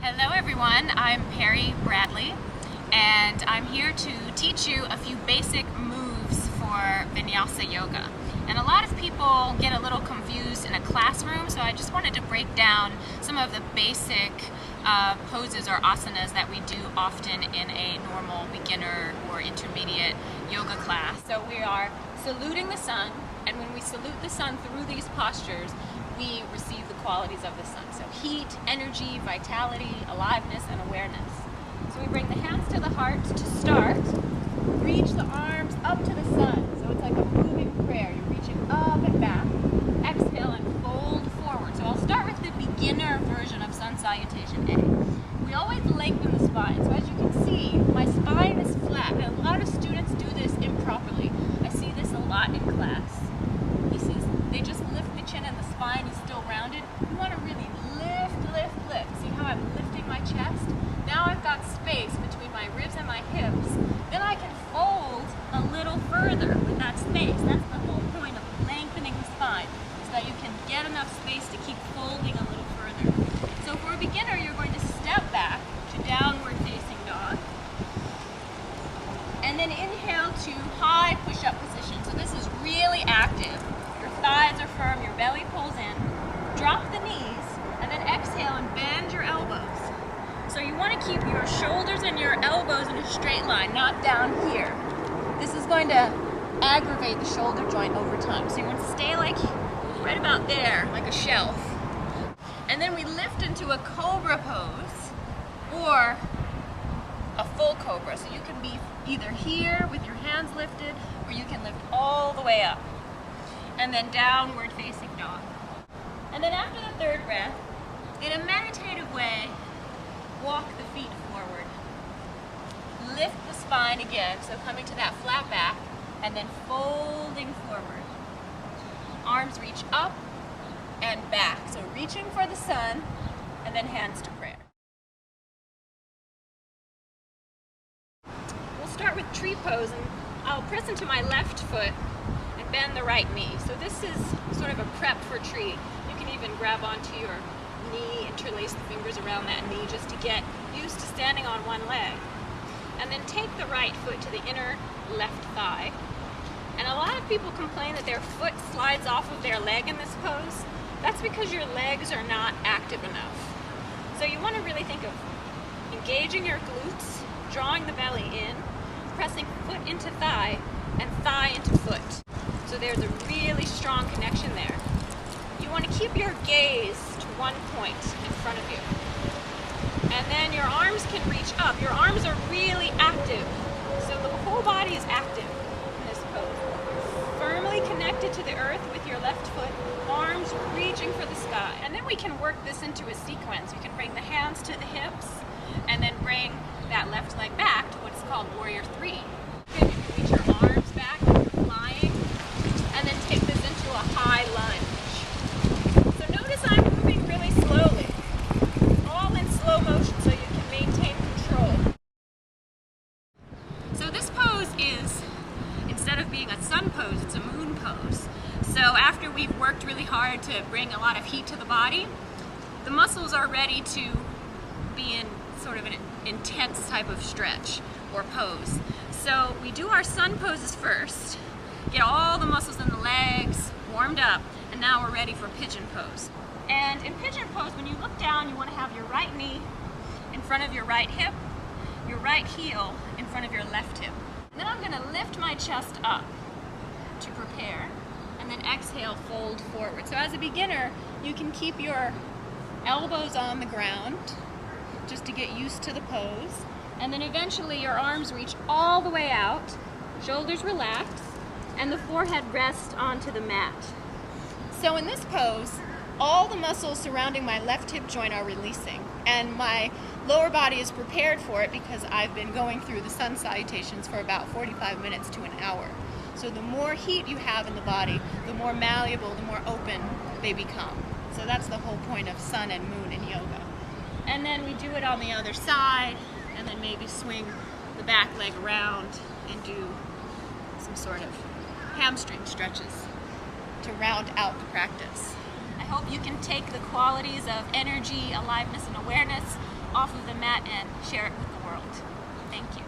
Hello everyone, I'm Bradlee, and I'm here to teach you a few basic moves for Vinyasa yoga. And a lot of people get a little confused in a classroom, so I just wanted to break down some of the basic poses or asanas that we do often in a normal beginner or intermediate yoga class. So we are saluting the sun, and when we salute the sun through these postures, we receive the qualities of the sun. So heat, energy, vitality, aliveness, and awareness. So we bring the hands to the heart to start. Reach the arms up to the sun. So it's like a moving prayer. You're reaching up and back. Exhale and fold forward. So I'll start with the beginner version of sun salutation A. We always lengthen the spine. So as you can see, my spine is flat. And a lot of students do this improperly. I see this a lot in class. They just lift the chin and the spine is still rounded. You want to really lift. See how I'm lifting my chest? Now I've got space between my ribs and my hips. Then I can fold a little further with that space. That's the whole point of lengthening the spine, is that you can get enough space to keep folding a little further. So for a beginner, you're going to step back to downward facing dog. And then inhale to high push-up position. So this is really active. Your thighs are firm, your belly pulls in. Drop the knees, and then exhale and bend your elbows. So you want to keep your shoulders and your elbows in a straight line, not down here. This is going to aggravate the shoulder joint over time. So you want to stay like right about there, like a shelf. And then we lift into a Cobra Pose or a full Cobra. So you can be either here with your hands lifted, or you can lift all the way up. And then downward facing dog. And then after the third breath, in a meditative way, walk the feet forward. Lift the spine again, so coming to that flat back, and then folding forward. Arms reach up and back, so reaching for the sun, and then hands to prayer. We'll start with tree pose, and I'll press into my left foot and bend the right knee. So this is sort of a prep for tree. You can even grab onto your knee, interlace the fingers around that knee just to get used to standing on one leg. And then take the right foot to the inner left thigh. And a lot of people complain that their foot slides off of their leg in this pose. That's because your legs are not active enough. So you want to really think of engaging your glutes, drawing the belly in, pressing foot into thigh, and thigh into foot. So there's a really strong connection there. You want to keep your gaze to one point in front of you. And then your arms can reach up. Your arms are really active. So the whole body is active in this pose. Firmly connected to the earth with your left foot, arms reaching for the sky. And then we can work this into a sequence. We can bring the hands to the hips and then bring that left leg back to what's called Warrior 3. Then you can reach your arms back if you're flying, and then take this into a high lunge. So notice I'm moving really slowly, all in slow motion so you can maintain control. So this pose is, instead of being a sun pose, it's a moon pose. So after we've worked really hard to bring a lot of heat to the body, the muscles are ready to be in sort of an intense type of stretch or pose. So we do our sun poses first, get all the muscles in the legs warmed up, and now we're ready for Pigeon Pose. And in Pigeon Pose, when you look down, you want to have your right knee in front of your right hip, your right heel in front of your left hip. And then I'm going to lift my chest up to prepare, and then exhale, fold forward. So as a beginner, you can keep your elbows on the ground just to get used to the pose. And then eventually your arms reach all the way out, shoulders relax, and the forehead rests onto the mat. So in this pose, all the muscles surrounding my left hip joint are releasing, and my lower body is prepared for it because I've been going through the sun salutations for about 45 minutes to an hour. So the more heat you have in the body, the more malleable, the more open they become. So that's the whole point of sun and moon in yoga. And then we do it on the other side, and then maybe swing the back leg around and do some sort of hamstring stretches to round out the practice. I hope you can take the qualities of energy, aliveness, and awareness off of the mat and share it with the world. Thank you.